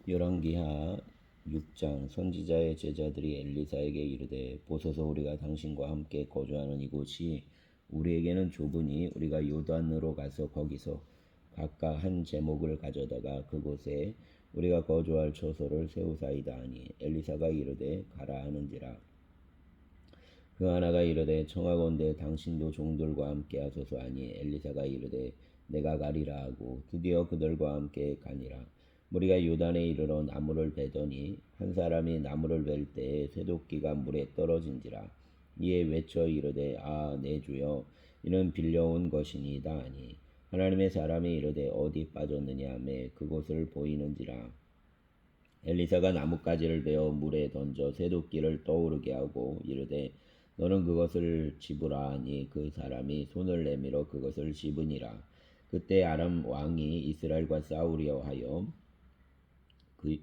열왕기하 6장. 선지자의 제자들이 엘리사에게 이르되 보소서, 우리가 당신과 함께 거주하는 이곳이 우리에게는 좁으니 우리가 요단으로 가서 거기서 각각 한 제목을 가져다가 그곳에 우리가 거주할 처소를 세우사이다 하니, 엘리사가 이르되 가라 하는지라. 그 하나가 이르되 청하건대 당신도 종들과 함께 하소서 하니, 엘리사가 이르되 내가 가리라 하고 드디어 그들과 함께 가니라. 무리가 요단에 이르러 나무를 베더니 한 사람이 나무를 벨 때에 쇠도끼가 물에 떨어진지라. 이에 외쳐 이르되 아 내 주여, 이는 빌려온 것이니이다 하니, 하나님의 사람이 이르되 어디 빠졌느냐 하매 그곳을 보이는지라. 엘리사가 나뭇가지를 베어 물에 던져 쇠도끼를 떠오르게 하고 이르되 너는 그것을 집으라 하니, 그 사람이 손을 내밀어 그것을 집으니라. 그때 아람 왕이 이스라엘과 싸우려 하여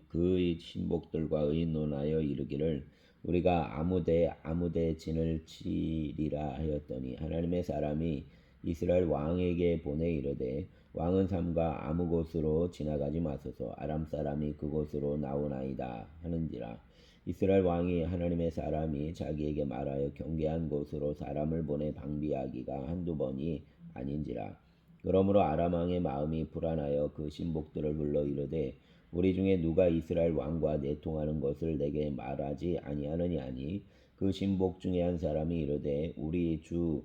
그의 신복들과 의논하여 이르기를 우리가 아무데 진을 치리라 하였더니, 하나님의 사람이 이스라엘 왕에게 보내 이르되 왕은 삼가 아무 곳으로 지나가지 마소서, 아람 사람이 그곳으로 나오나이다 하는지라. 이스라엘 왕이 하나님의 사람이 자기에게 말하여 경계한 곳으로 사람을 보내 방비하기가 한두 번이 아닌지라. 그러므로 아람 왕의 마음이 불안하여 그 신복들을 불러 이르되 우리 중에 누가 이스라엘 왕과 내통하는 것을 내게 말하지 아니하느냐 하니, 그 신복 중에 한 사람이 이르되 우리 주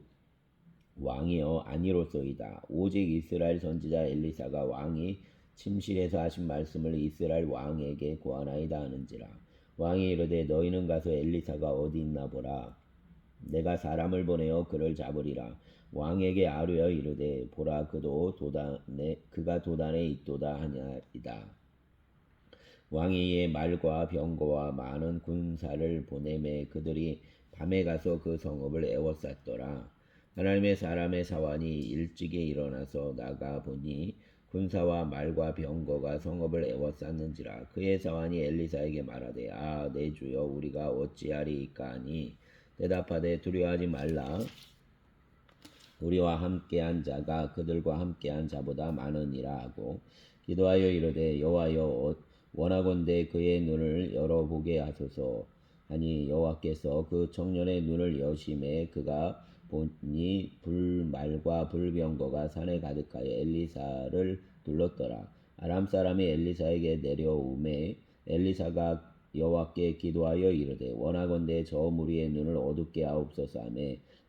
왕이여 아니로소이다. 오직 이스라엘 선지자 엘리사가 왕이 침실에서 하신 말씀을 이스라엘 왕에게 고하나이다 하는지라. 왕이 이르되 너희는 가서 엘리사가 어디 있나 보라. 내가 사람을 보내어 그를 잡으리라. 왕에게 아뢰어 이르되 보라, 그가 도단에 있도다 하냐이다. 왕이 이에 말과 병거와 많은 군사를 보내매 그들이 밤에 가서 그 성읍을 에워쌌더라. 하나님의 사람의 사환이 일찍이 일어나서 나가 보니 군사와 말과 병거가 성읍을 에워쌌는지라. 그의 사환이 엘리사에게 말하되 아 내 주여, 우리가 어찌하리이까 하니, 대답하되 두려워하지 말라. 우리와 함께한 자가 그들과 함께한 자보다 많으니라 하고 기도하여 이르되 여호와여, 원하건대 그의 눈을 열어보게 하소서 하니, 여호와께서 그 청년의 눈을 여심해 그가 보니 불말과 불병거가 산에 가득하여 엘리사를 둘렀더라. 아람 사람이 엘리사에게 내려오매 엘리사가 여호와께 기도하여 이르되 원하건대 저 무리의 눈을 어둡게 하옵소서 하며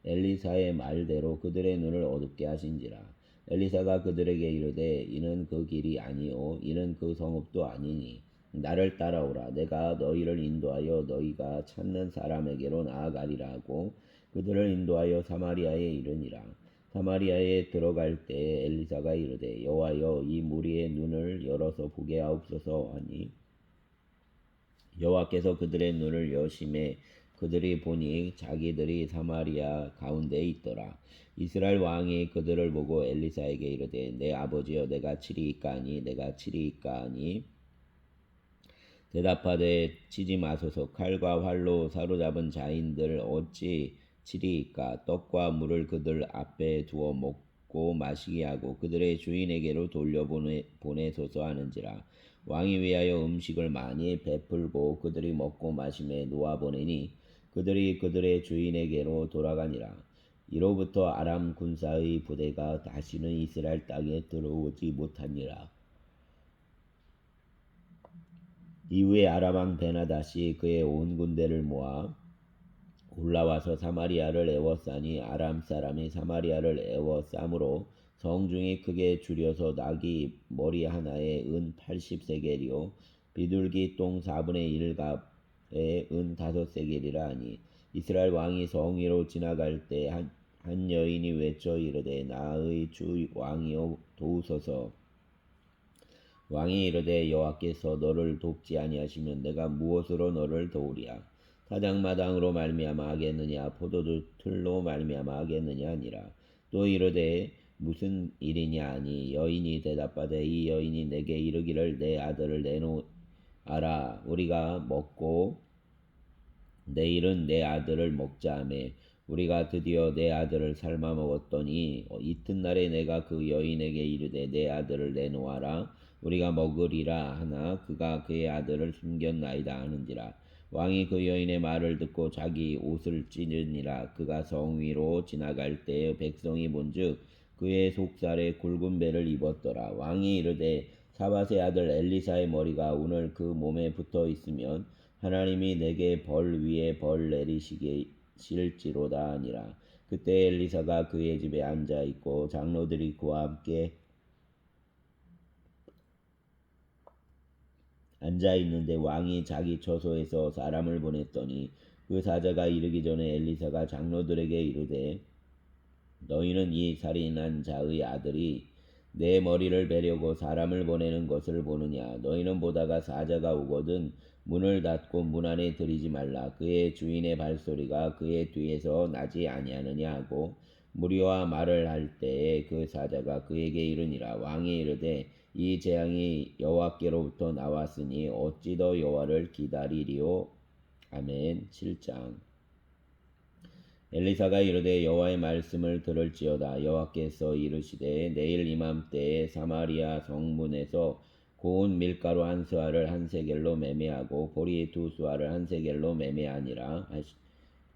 엘리사의 말대로 그들의 눈을 어둡게 하신지라. 엘리사가 그들에게 이르되 이는 그 길이 아니요 이는 그 성읍도 아니니 나를 따라오라. 내가 너희를 인도하여 너희가 찾는 사람에게로 나아가리라 하고 그들을 인도하여 사마리아에 이르니라. 사마리아에 들어갈 때 엘리사가 이르되 여호와여, 이 무리의 눈을 열어서 보게 하옵소서 하니, 여호와께서 그들의 눈을 여심해 그들이 보니 자기들이 사마리아 가운데에 있더라. 이스라엘 왕이 그들을 보고 엘리사에게 이르되 내 아버지여, 내가 치리이까 하니, 내가 치리이까 하니, 대답하되 치지 마소서. 칼과 활로 사로잡은 자인들 어찌 치리이까. 떡과 물을 그들 앞에 두어 먹고 마시게 하고 그들의 주인에게로 돌려보내소서 하는지라. 왕이 위하여 음식을 많이 베풀고 그들이 먹고 마심에 놓아보내니 그들이 그들의 주인에게로 돌아가니라. 이로부터 아람 군사의 부대가 다시는 이스라엘 땅에 들어오지 못하니라. 이후에 아람 왕 베나다시 그의 온 군대를 모아 올라와서 사마리아를 에워싸니, 아람 사람이 사마리아를 에워싸므로 성중이 크게 줄여서 나귀 머리 하나에 은 80세겔이요 비둘기 똥 4분의 1갑에 은 5세겔이라 하니, 이스라엘 왕이 성 위로 지나갈 때 한 여인이 외쳐 이르되 나의 주 왕이여 도우소서. 왕이 이르되 여호와께서 너를 돕지 아니하시면 내가 무엇으로 너를 도우랴. 사장마당으로 말미암아 하겠느냐, 포도주 틀로 말미암아 하겠느냐 하니라. 또 이르되 무슨 일이냐 하니, 여인이 대답하되 이 여인이 내게 이르기를 내 아들을 내놓아라. 우리가 먹고 내일은 내 아들을 먹자 하매 우리가 드디어 내 아들을 삶아 먹었더니 이튿날에 내가 그 여인에게 이르되 내 아들을 내놓아라. 우리가 먹으리라 하나 그가 그의 아들을 숨겼나이다 하는지라. 왕이 그 여인의 말을 듣고 자기 옷을 찢으니라. 그가 성 위로 지나갈 때에 백성이 본즉 그의 속살에 굵은 배를 입었더라. 왕이 이르되 사밧의 아들 엘리사의 머리가 오늘 그 몸에 붙어 있으면 하나님이 내게 벌 위에 벌 내리시실지로다 하니라. 그때 엘리사가 그의 집에 앉아 있고 장로들이 그와 함께 앉아 있는데 왕이 자기 처소에서 사람을 보냈더니 그 사자가 이르기 전에 엘리사가 장로들에게 이르되 너희는 이 살인한 자의 아들이 내 머리를 베려고 사람을 보내는 것을 보느냐. 너희는 보다가 사자가 오거든 문을 닫고 문 안에 들이지 말라. 그의 주인의 발소리가 그의 뒤에서 나지 아니하느냐 하고 무리와 말을 할 때에 그 사자가 그에게 이르니라. 왕이 이르되 이 재앙이 여호와께로부터 나왔으니 어찌 더 여호와를 기다리리요. 아멘. 7장. 엘리사가 이르되 여호와의 말씀을 들을지어다. 여호와께서 이르시되 내일 이맘때에 사마리아 성문에서 고운 밀가루 한 수알을 한 세겔로 매매하고 보리 두 수알을 한 세겔로 매매하리라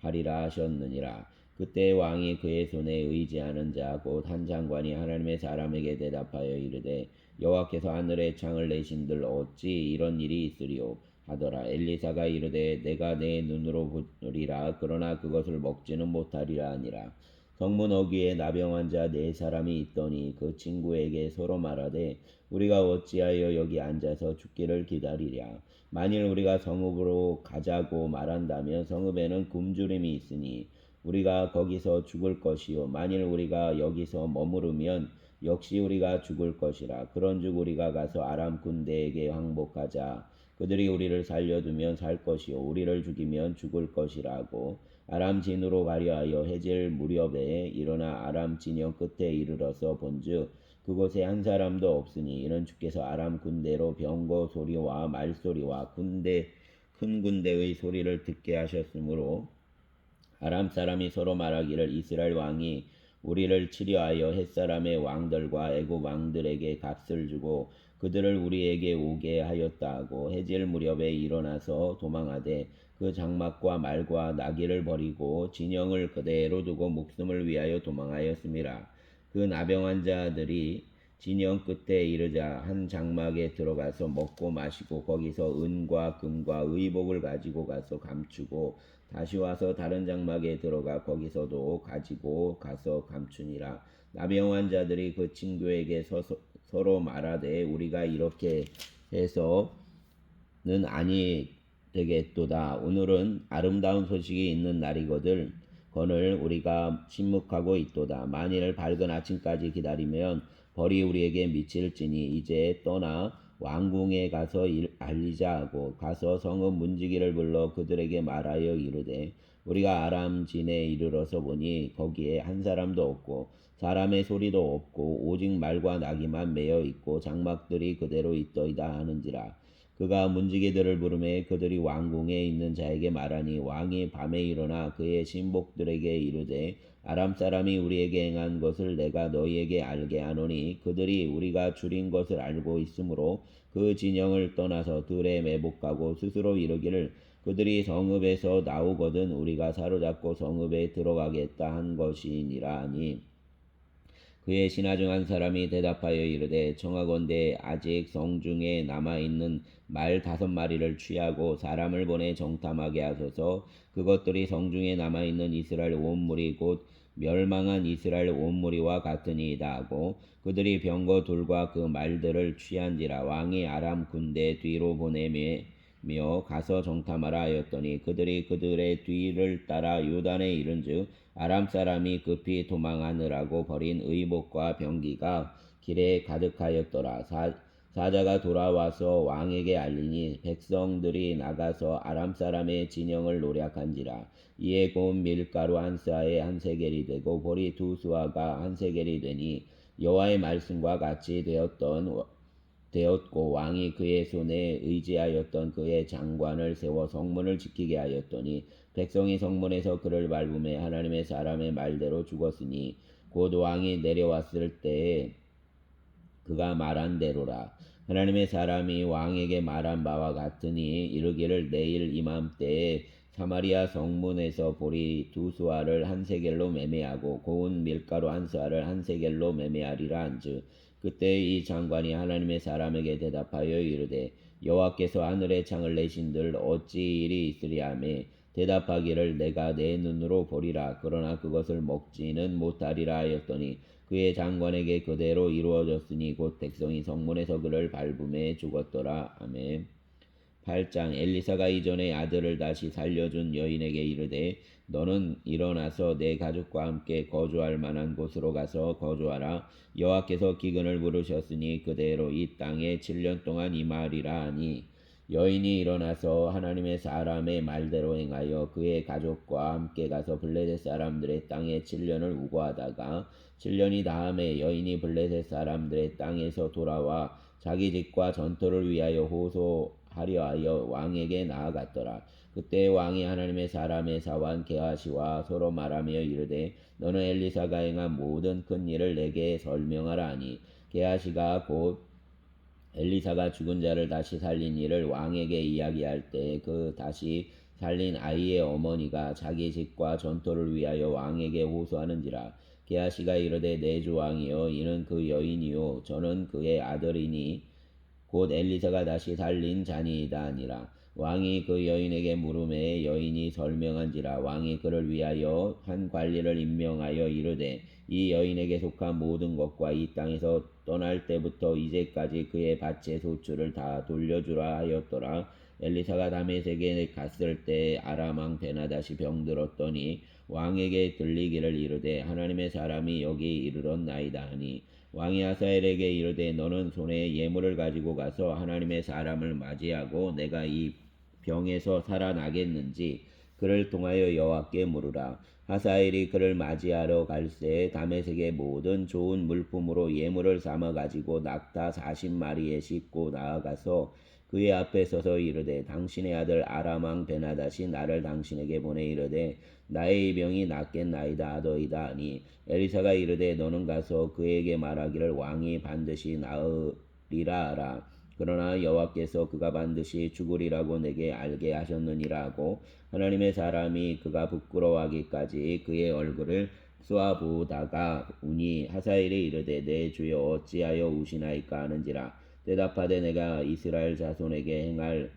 하셨느니라. 그때 왕이 그의 손에 의지하는 자 곧 한 장관이 하나님의 사람에게 대답하여 이르되 여호와께서 하늘의 창을 내신들 어찌 이런 일이 있으리요 하더라. 엘리사가 이르되 내가 내 눈으로 보리라. 그러나 그것을 먹지는 못하리라 하니라. 성문 어귀에 나병 환자 네 사람이 있더니 그 친구에게 서로 말하되 우리가 어찌하여 여기 앉아서 죽기를 기다리랴. 만일 우리가 성읍으로 가자고 말한다면 성읍에는 굶주림이 있으니 우리가 거기서 죽을 것이요 만일 우리가 여기서 머무르면 역시 우리가 죽을 것이라. 그런즉 우리가 가서 아람 군대에게 항복하자. 그들이 우리를 살려두면 살 것이요 우리를 죽이면 죽을 것이라고 아람 진으로 가려 하여 해질 무렵에 일어나 아람 진영 끝에 이르러서 본즉 그곳에 한 사람도 없으니 이는 주께서 아람 군대로 병거 소리와 말소리와 큰 군대의 소리를 듣게 하셨으므로 아람 사람이 서로 말하기를 이스라엘 왕이 우리를 치려하여 햇사람의 왕들과 애굽 왕들에게 값을 주고 그들을 우리에게 오게 하였다 하고 해질 무렵에 일어나서 도망하되 그 장막과 말과 나귀를 버리고 진영을 그대로 두고 목숨을 위하여 도망하였음이라. 그 나병 환자들이 진영 끝에 이르자 한 장막에 들어가서 먹고 마시고 거기서 은과 금과 의복을 가지고 가서 감추고 다시 와서 다른 장막에 들어가 거기서도 가지고 가서 감추니라. 나병 환자들이 그 친구에게 서로 말하되 우리가 이렇게 해서는 아니 되겠도다. 오늘은 아름다운 소식이 있는 날이거늘 우리가 침묵하고 있도다. 만일 밝은 아침까지 기다리면 벌이 우리에게 미칠지니 이제 떠나 왕궁에 가서 알리자 하고 가서 성읍 문지기를 불러 그들에게 말하여 이르되 우리가 아람 진에 이르러서 보니 거기에 한 사람도 없고 사람의 소리도 없고 오직 말과 나귀만 매여 있고 장막들이 그대로 있더이다 하는지라. 그가 문지기들을 부르매 그들이 왕궁에 있는 자에게 말하니 왕이 밤에 일어나 그의 신복들에게 이르되 아람 사람이 우리에게 행한 것을 내가 너희에게 알게 하노니 그들이 우리가 줄인 것을 알고 있으므로 그 진영을 떠나서 들에 매복하고 스스로 이르기를 그들이 성읍에서 나오거든 우리가 사로잡고 성읍에 들어가겠다 한 것이니라 하니 그의 신하 중 한 사람이 대답하여 이르되 청하건대 아직 성중에 남아있는 말 5마리를 취하고 사람을 보내 정탐하게 하소서. 그것들이 성중에 남아있는 이스라엘 온 무리 곧 멸망한 이스라엘 온 무리와 같으니이다 하고 그들이 병거 둘과 그 말들을 취한지라. 왕이 아람 군대 뒤로 보내며 가서 정탐하라 하였더니 그들이 그들의 뒤를 따라 요단에 이른즉 아람 사람이 급히 도망하느라고 버린 의복과 병기가 길에 가득하였더라. 사자가 돌아와서 왕에게 알리니 백성들이 나가서 아람 사람의 진영을 노략한지라. 이에 고운 밀가루 한 수아에 한 세겔이 되고 보리 두 수아가 한 세겔이 되니 여호와의 말씀과 같이 되었고 왕이 그의 손에 의지하였던 그의 장관을 세워 성문을 지키게 하였더니 백성이 성문에서 그를 밟음에 하나님의 사람의 말대로 죽었으니 곧 왕이 내려왔을 때에 그가 말한 대로라. 하나님의 사람이 왕에게 말한 바와 같으니 이르기를 내일 이맘때에 사마리아 성문에서 보리 두 수알을 한 세겔로 매매하고 고운 밀가루 한 수알을 한 세겔로 매매하리라 한즉 그때 이 장관이 하나님의 사람에게 대답하여 이르되 여호와께서 하늘의 창을 내신들 어찌 일이 있으랴 하며 대답하기를 내가 내 눈으로 보리라 그러나 그것을 먹지는 못하리라 하였더니 그의 장관에게 그대로 이루어졌으니 곧 백성이 성문에서 그를 밟음에 죽었더라. 아멘. 8장 엘리사가 이전에 아들을 다시 살려준 여인에게 이르되 너는 일어나서 내 가족과 함께 거주할 만한 곳으로 가서 거주하라. 여호와께서 기근을 부르셨으니 그대로 이 땅에 7년 동안 임하리라 하니 여인이 일어나서 하나님의 사람의 말대로 행하여 그의 가족과 함께 가서 블레셋 사람들의 땅에 7년을 우거하다가 7년이 다음에 여인이 블레셋 사람들의 땅에서 돌아와 자기 집과 전토를 위하여 호소하려 하여 왕에게 나아갔더라. 그때 왕이 하나님의 사람의 사환 게하시와 서로 말하며 이르되 너는 엘리사가 행한 모든 큰 일을 내게 설명하라 하니 게하시가 곧 엘리사가 죽은 자를 다시 살린 일을 왕에게 이야기할 때 그 다시 살린 아이의 어머니가 자기 집과 전토를 위하여 왕에게 호소하는지라. 게하시가 이르되 내 주 왕이여 이는 그 여인이요 저는 그의 아들이니 곧 엘리사가 다시 살린 자니이다 하니라. 왕이 그 여인에게 물음에 여인이 설명한지라. 왕이 그를 위하여 한 관리를 임명하여 이르되 이 여인에게 속한 모든 것과 이 땅에서 떠날 때부터 이제까지 그의 밭의 소출을 다 돌려주라 하였더라. 엘리사가 다메섹에 갔을 때 아람 왕 베나다시 병들었더니 왕에게 들리기를 이르되 하나님의 사람이 여기 이르렀나이다 하니 왕이 하사엘에게 이르되 너는 손에 예물을 가지고 가서 하나님의 사람을 맞이하고 내가 이 병에서 살아나겠는지 그를 통하여 여호와께 물으라. 하사엘이 그를 맞이하러 갈새 다메섹의 모든 좋은 물품으로 예물을 삼아 가지고 낙타 40마리에 싣고 나아가서 그의 앞에 서서 이르되 당신의 아들 아람 왕 베나다시 나를 당신에게 보내 이르되 나의 이 병이 낫겠나이다 하더이다 하니 엘리사가 이르되 너는 가서 그에게 말하기를 왕이 반드시 나으리라 하라. 그러나 여호와께서 그가 반드시 죽으리라고 내게 알게 하셨느니라 하고 하나님의 사람이 그가 부끄러워하기까지 그의 얼굴을 쏘아보다가 우니 하사엘이 이르되 내 주여 어찌하여 우시나이까 하는지라. 대답하되 내가 이스라엘 자손에게 행할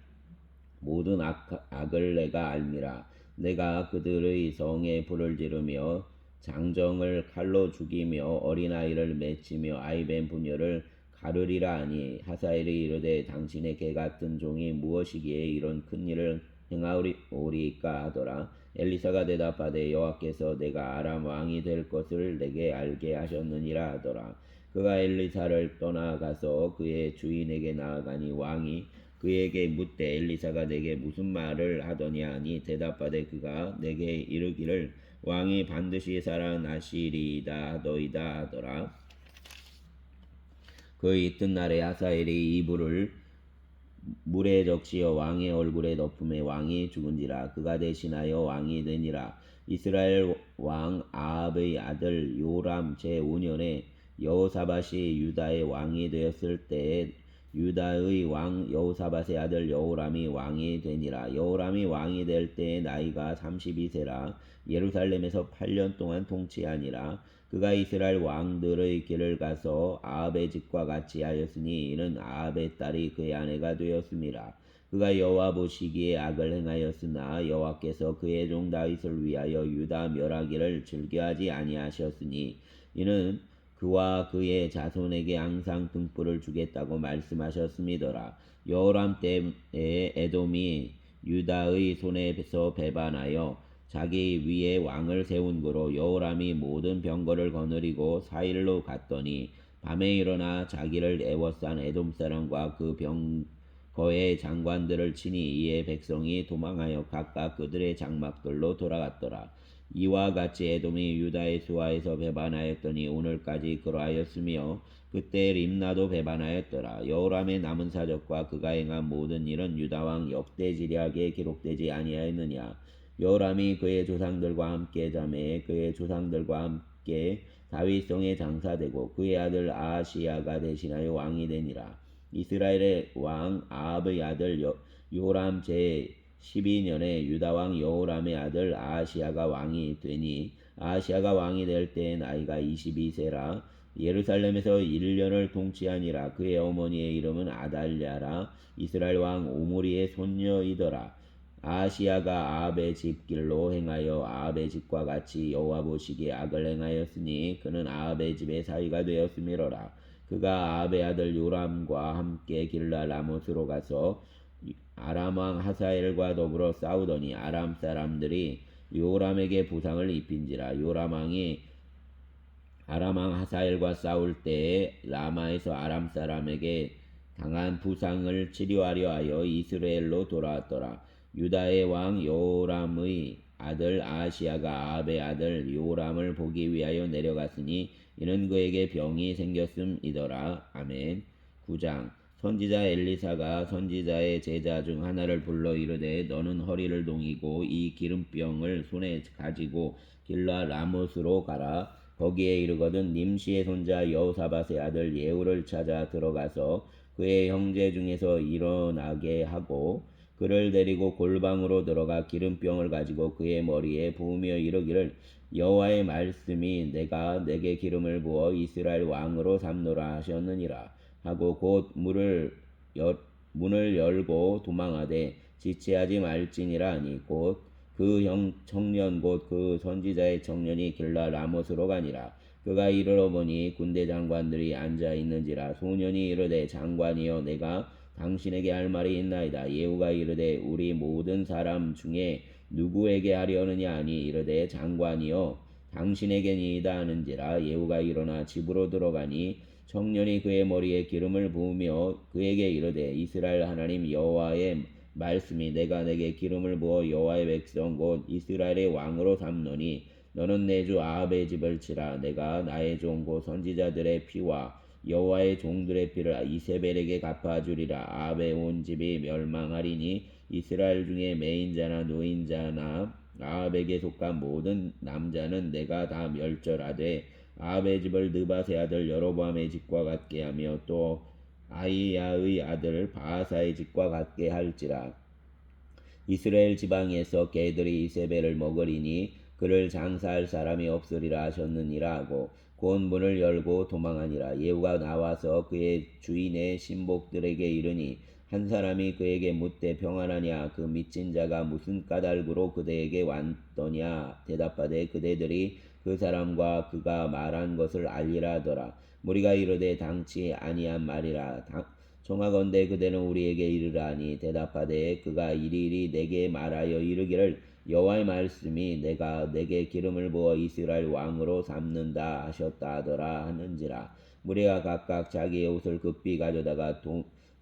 모든 악을 내가 알미라. 내가 그들의 성에 불을 지르며 장정을 칼로 죽이며 어린아이를 맺히며 아이벤 부녀를 가르리라 하니 하사엘이 이르되 당신의 개같은 종이 무엇이기에 이런 큰 일을 행하오리까 하더라. 엘리사가 대답하되 여호와께서 내가 아람 왕이 될 것을 내게 알게 하셨느니라 하더라. 그가 엘리사를 떠나가서 그의 주인에게 나아가니 왕이 그에게 묻되 엘리사가 내게 무슨 말을 하더냐 하니 대답하되 그가 내게 이르기를 왕이 반드시 살아나시리이다 하더이다 하더라. 그 이튿날에 하사엘이 이불을 물에 적시어 왕의 얼굴에 덮음에 왕이 죽은지라. 그가 대신하여 왕이 되니라. 이스라엘 왕 아합의 아들 요람 제5년에 여호사밧이 유다의 왕이 되었을 때에 유다의 왕 여호사밧의 아들 여호람이 왕이 되니라. 여호람이 왕이 될 때에 나이가 32세라 예루살렘에서 8년 동안 통치하니라. 그가 이스라엘 왕들의 길을 가서 아합의 집과 같이 하였으니 이는 아합의 딸이 그의 아내가 되었음이라. 그가 여호와 보시기에 악을 행하였으나 여호와께서 그의 종 다윗을 위하여 유다 멸하기를 즐겨하지 아니하셨으니 이는 그와 그의 자손에게 항상 등불을 주겠다고 말씀하셨음이더라. 여호람 때에 에돔이 유다의 손에서 배반하여 자기 위에 왕을 세운 거로 여호람이 모든 병거를 거느리고 사일로 갔더니 밤에 일어나 자기를 애워싼 에돔 사람과 그 병거의 장관들을 치니 이에 백성이 도망하여 각각 그들의 장막들로 돌아갔더라. 이와 같이 에돔이 유다의 수하에서 배반하였더니 오늘까지 그러하였으며 그때 림나도 배반하였더라. 여호람의 남은 사적과 그가 행한 모든 일은 유다왕 역대지략에 기록되지 아니하였느냐. 여호람이 그의 조상들과 함께 자매 그의 조상들과 함께 다윗성에 장사되고 그의 아들 아하시야가 대신하여 왕이 되니라. 이스라엘의 왕 아합의 아들 요람 제 12년에 유다 왕 여호람의 아들 아하시야가 왕이 되니 아하시야가 왕이 될 때의 나이가 22세라. 예루살렘에서 1년을 통치하니라. 그의 어머니의 이름은 아달랴라. 이스라엘 왕 오므리의 손녀이더라. 아하시야가 아합의 집길로 행하여 아합의 집과 같이 여호와 보시기에 악을 행하였으니 그는 아합의 집의 사위가 되었음이로라. 그가 아합의 아들 요람과 함께 길라 라못으로 가서 아람 왕 하사엘과 더불어 싸우더니 아람 사람들이 요람에게 부상을 입힌지라. 요람 왕이 아람 왕 하사엘과 싸울 때에 라마에서 아람 사람에게 당한 부상을 치료하려 하여 이스라엘로 돌아왔더라. 유다의 왕 요람의 아들 아하시야가 아합의 아들 요람을 보기 위하여 내려갔으니 이는 그에게 병이 생겼음이더라. 아멘. 9장. 선지자 엘리사가 선지자의 제자 중 하나를 불러 이르되 너는 허리를 동이고 이 기름병을 손에 가지고 길라 라못으로 가라. 거기에 이르거든 님시의 손자 여호사밧의 아들 예후를 찾아 들어가서 그의 형제 중에서 일어나게 하고 그를 데리고 골방으로 들어가 기름병을 가지고 그의 머리에 부으며 이르기를 여호와의 말씀이 내가 내게 기름을 부어 이스라엘 왕으로 삼노라 하셨느니라 하고 곧 문을 열고 도망하되 지체하지 말지니라 하니 곧 그 청년 곧 그 선지자의 청년이 길라 라못으로 가니라. 그가 이르러 보니 군대 장관들이 앉아 있는지라. 소년이 이르되 장관이여 내가 당신에게 할 말이 있나이다. 예후가 이르되 우리 모든 사람 중에 누구에게 하려느냐 하니 이르되 장관이여 당신에게니이다 하는지라. 예후가 일어나 집으로 들어가니 청년이 그의 머리에 기름을 부으며 그에게 이르되 이스라엘 하나님 여호와의 말씀이 내가 내게 기름을 부어 여호와의 백성 곧 이스라엘의 왕으로 삼노니 너는 내 주 아합의 집을 치라. 내가 나의 종 곧 선지자들의 피와 여호와의 종들의 피를 이세벨에게 갚아주리라. 아합의 온 집이 멸망하리니 이스라엘 중에 매인자나 노인자나 아합에게 속한 모든 남자는 내가 다 멸절하되 아합의 집을 느밧의 아들 여로보암의 집과 같게 하며 또 아히야의 아들 바하사의 집과 같게 할지라. 이스라엘 지방에서 개들이 이세벨을 먹으리니 그를 장사할 사람이 없으리라 하셨느니라 하고 곧 문을 열고 도망하니라. 예후가 나와서 그의 주인의 신복들에게 이르니 한 사람이 그에게 묻되 평안하냐 그 미친 자가 무슨 까닭으로 그대에게 왔더냐 대답하되 그대들이 그 사람과 그가 말한 것을 알리라 하더라. 무리가 이르되 당치 아니한 말이라. 청하건대 그대는 우리에게 이르라 하니 대답하되 그가 이리이리 내게 말하여 이르기를 여호와의 말씀이 내가 내게 기름을 부어 이스라엘 왕으로 삼는다 하셨다 하더라 하는지라. 무리가 각각 자기의 옷을 급히 가져다가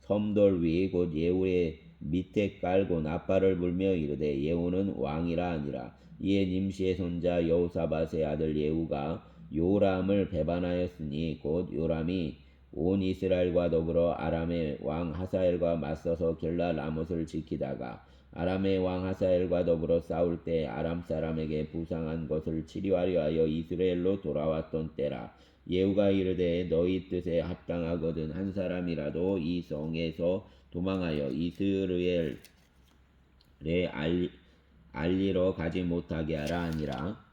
섬돌 위 곧 예후의 밑에 깔고 나팔을 불며 이르되 예후는 왕이라 하니라. 이에 님시의 손자 여호사밧의 아들 예후가 요람을 배반하였으니 곧 요람이 온 이스라엘과 더불어 아람의 왕 하사엘과 맞서서 길라 라못을 지키다가 아람의 왕 하사엘과 더불어 싸울 때 아람 사람에게 부상한 것을 치료하려 하여 이스라엘로 돌아왔던 때라. 예후가 이르되 너희 뜻에 합당하거든 한 사람이라도 이 성에서 도망하여 이스라엘에 알리러 가지 못하게 하라 하니라.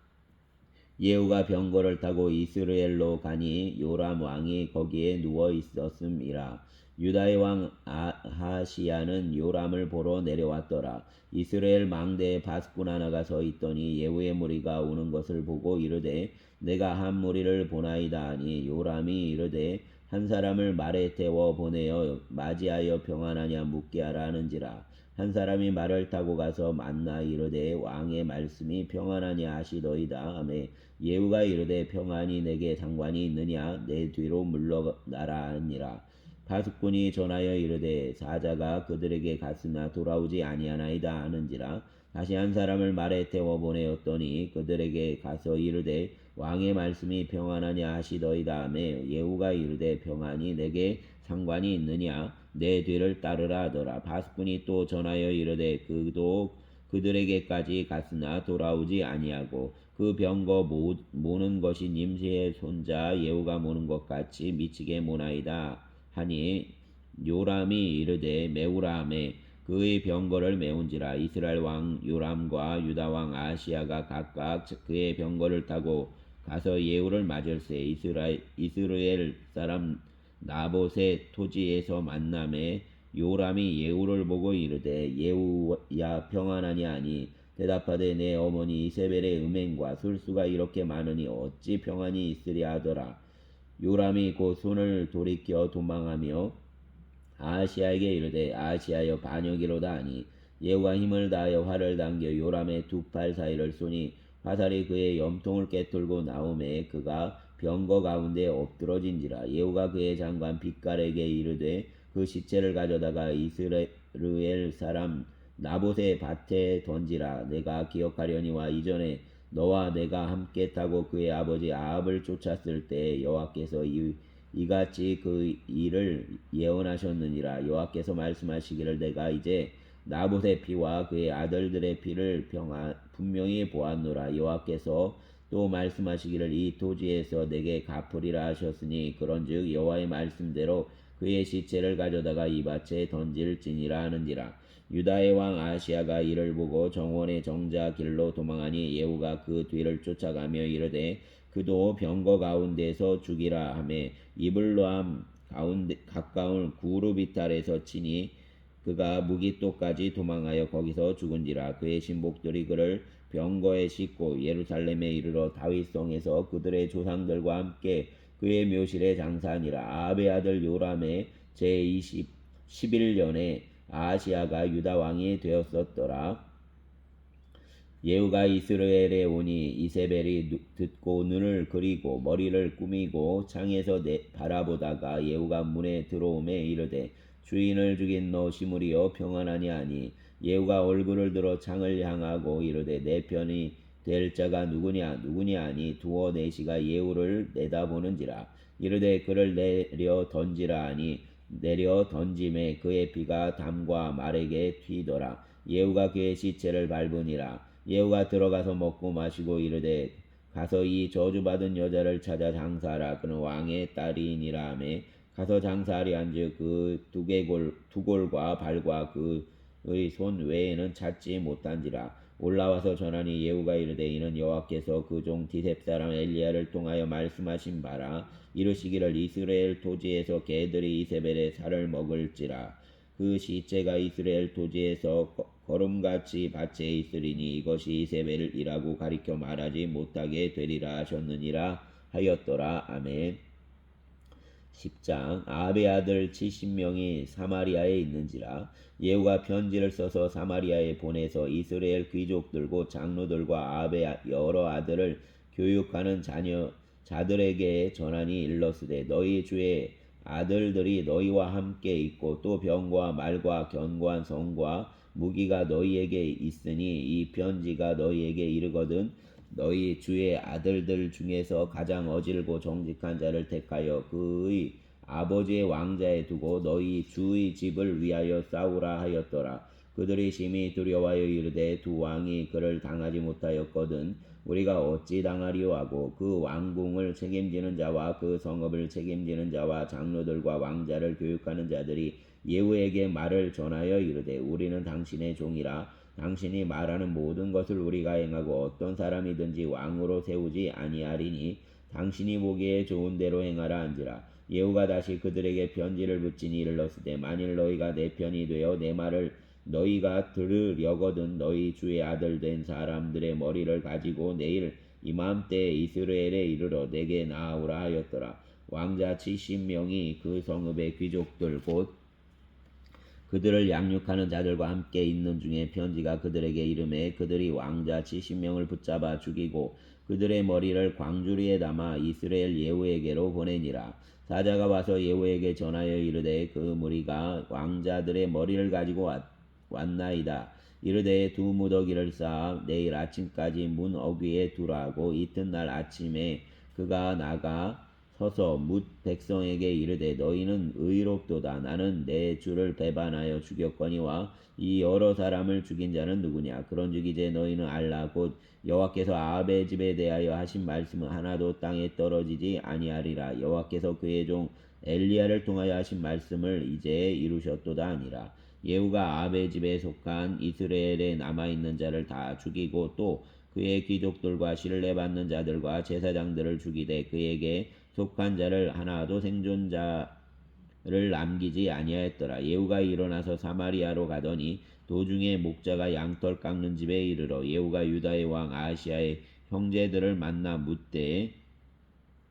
예후가 병거를 타고 이스라엘로 가니 요람 왕이 거기에 누워 있었음이라. 유다의 왕 아하시야는 요람을 보러 내려왔더라. 이스라엘 망대에 바스꾼 하나가 서 있더니 예후의 무리가 오는 것을 보고 이르되 내가 한 무리를 보나이다 하니 요람이 이르되 한 사람을 말에 태워 보내어 맞이하여 평안하냐 묻게 하라 하는지라. 한 사람이 말을 타고 가서 만나 이르되 왕의 말씀이 평안하냐 하시더이다 하매 예후가 이르되 평안이 내게 상관이 있느냐 내 뒤로 물러나라 하니라. 바스꾼이 전하여 이르되 사자가 그들에게 갔으나 돌아오지 아니하나이다 하는지라. 다시 한 사람을 말에 태워 보내었더니 그들에게 가서 이르되 왕의 말씀이 평안하냐 하시더이다 하매 예후가 이르되 평안이 내게 상관이 있느냐 내 뒤를 따르라 하더라. 바스꾼이 또 전하여 이르되 그도 그들에게까지 갔으나 돌아오지 아니하고 그 병거 모는 것이 님시의 손자 예후가 모는 것 같이 미치게 모나이다 하니 요람이 이르되 메우라 하매 그의 병거를 메운지라. 이스라엘 왕 요람과 유다 왕 아하시야가 각각 그의 병거를 타고 가서 예후를 맞을세. 이스라엘 사람 나봇의 토지에서 만남에 요람이 예후를 보고 이르되 예후야 평안하니 아니. 대답하되 내 어머니 이세벨의 음행과 술수가 이렇게 많으니 어찌 평안이 있으랴 하더라. 요람이 곧 손을 돌이켜 도망하며 아하시야에게 이르되 아하시야여 반역이로다 하니 예후가 힘을 다하여 활을 당겨 요람의 두 팔 사이를 쏘니 화살이 그의 염통을 꿰뚫고 나오매 그가 병거 가운데 엎드러진지라. 예후가 그의 장관 빛깔에게 이르되 그 시체를 가져다가 이스라엘 사람 나봇의 밭에 던지라. 내가 기억하려니와 이전에 너와 내가 함께 타고 그의 아버지 아합을 쫓았을 때 여호와께서 이같이 그 일을 예언하셨느니라. 여호와께서 말씀하시기를 내가 이제 나봇의 피와 그의 아들들의 피를 분명히 보았노라. 여호와께서 또 말씀하시기를 이 토지에서 내게 갚으리라 하셨으니 그런즉 여호와의 말씀대로 그의 시체를 가져다가 이 밭에 던질지니라 하는지라. 유다의 왕 아하시야가 이를 보고 정원의 정자 길로 도망하니 예후가 그 뒤를 쫓아가며 이르되 그도 병거 가운데서 죽이라 하매 이블로암 가운데 가까운 구르비탈에서 치니 그가 무기토까지 도망하여 거기서 죽은지라. 그의 신복들이 그를 병거에 싣고 예루살렘에 이르러 다윗성에서 그들의 조상들과 함께 그의 묘실에 장사하니라. 아합의 아들 요람의 제20 11년에 아하시야가 유다 왕이 되었었더라. 예후가 이스라엘에 오니 이세벨이 듣고 눈을 그리고 머리를 꾸미고 창에서 바라보다가 예후가 문에 들어오매 이르되 주인을 죽인 너 시므리여 평안하니 하니 예후가 얼굴을 들어 창을 향하고 이르되 내 편이 될 자가 누구냐 하니 두어 내시가 예후를 내다보는지라. 이르되 그를 내려 던지라 하니 내려 던짐에 그의 피가 담과 말에게 튀더라. 예후가 그의 시체를 밟으니라. 예후가 들어가서 먹고 마시고 이르되 가서 이 저주받은 여자를 찾아 장사하라. 그는 왕의 딸이니라 하매 가서 장사하리 한즉 그 두골과 발과 그의 손 외에는 찾지 못한지라. 올라와서 전하니 예후가 이르되 이는 여호와께서 그 종 디셉 사람 엘리야를 통하여 말씀하신 바라. 이르시기를 이스라엘 토지에서 개들이 이세벨의 살을 먹을지라. 그 시체가 이스라엘 토지에서 거름같이 밭에 있으리니 이것이 이세벨이라고 가리켜 말하지 못하게 되리라 하셨느니라 하였더라. 아멘. 10장. 아합의 아들 70명이 사마리아에 있는지라. 예후가 편지를 써서 사마리아에 보내서 이스라엘 귀족들과 장로들과 아합의 여러 아들을 교육하는 자들에게 전하니 일러스되 너희 주의 아들들이 너희와 함께 있고 또 병과 말과 견고한 성과 무기가 너희에게 있으니 이 편지가 너희에게 이르거든 너희 주의 아들들 중에서 가장 어질고 정직한 자를 택하여 그의 아버지의 왕자에 두고 너희 주의 집을 위하여 싸우라 하였더라. 그들이 심히 두려워하여 이르되 두 왕이 그를 당하지 못하였거든 우리가 어찌 당하리요 하고 그 왕궁을 책임지는 자와 그 성읍을 책임지는 자와 장로들과 왕자를 교육하는 자들이 예후에게 말을 전하여 이르되 우리는 당신의 종이라. 당신이 말하는 모든 것을 우리가 행하고 어떤 사람이든지 왕으로 세우지 아니하리니 당신이 보기에 좋은 대로 행하라 한지라. 예후가 다시 그들에게 편지를 붙이니 일렀으되 만일 너희가 내 편이 되어 내 말을 너희가 들으려거든 너희 주의 아들 된 사람들의 머리를 가지고 내일 이맘때에 이스라엘에 이르러 내게 나아오라 하였더라. 왕자 70명이 그 성읍의 귀족들 곧 그들을 양육하는 자들과 함께 있는 중에 편지가 그들에게 이르매 그들이 왕자 70명을 붙잡아 죽이고 그들의 머리를 광주리에 담아 이스라엘 예후에게로 보내니라. 사자가 와서 예후에게 전하여 이르되 그 무리가 왕자들의 머리를 가지고 왔나이다. 이르되 두 무더기를 쌓아 내일 아침까지 문 어귀에 두라 하고 이튿날 아침에 그가 나가 서서 뭇 백성에게 이르되 너희는 의롭도다. 나는 내 주를 배반하여 죽였거니와 이 여러 사람을 죽인 자는 누구냐? 그런즉 이제 너희는 알라. 곧 여호와께서 아합의 집에 대하여 하신 말씀은 하나도 땅에 떨어지지 아니하리라. 여호와께서 그의 종 엘리야를 통하여 하신 말씀을 이제 이루셨도다 하니라. 예후가 아합의 집에 속한 이스라엘에 남아있는 자를 다 죽이고 또 그의 귀족들과 신뢰받는 자들과 제사장들을 죽이되 그에게 속한 자를 하나도 생존자를 남기지 아니하였더라. 예후가 일어나서 사마리아로 가더니 도중에 목자가 양털 깎는 집에 이르러 예후가 유다의 왕 아하시아의 형제들을 만나 묻되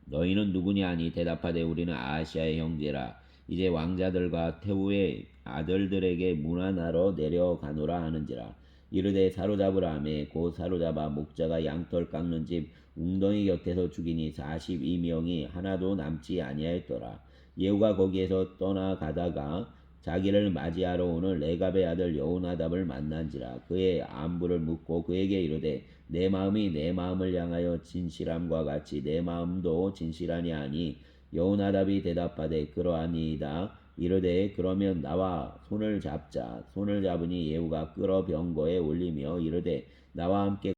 너희는 누구냐 하니 대답하되 우리는 아하시아의 형제라. 이제 왕자들과 태후의 아들들에게 문안하러 내려가노라 하는지라. 이르되 사로잡으라 하매 곧 사로잡아 목자가 양털 깎는 집 웅덩이 곁에서 죽이니 42명이 하나도 남지 아니하였더라. 예후가 거기에서 떠나가다가 자기를 맞이하러 오는 레갑의 아들 여호나답을 만난지라. 그의 안부를 묻고 그에게 이르되 내 마음이 내 마음을 향하여 진실함과 같이 내 마음도 진실하니 하니 여호나답이 대답하되 그러하니이다. 이르되 그러면 나와 손을 잡자. 손을 잡으니 예후가 끌어 병거에 올리며 이르되 나와 함께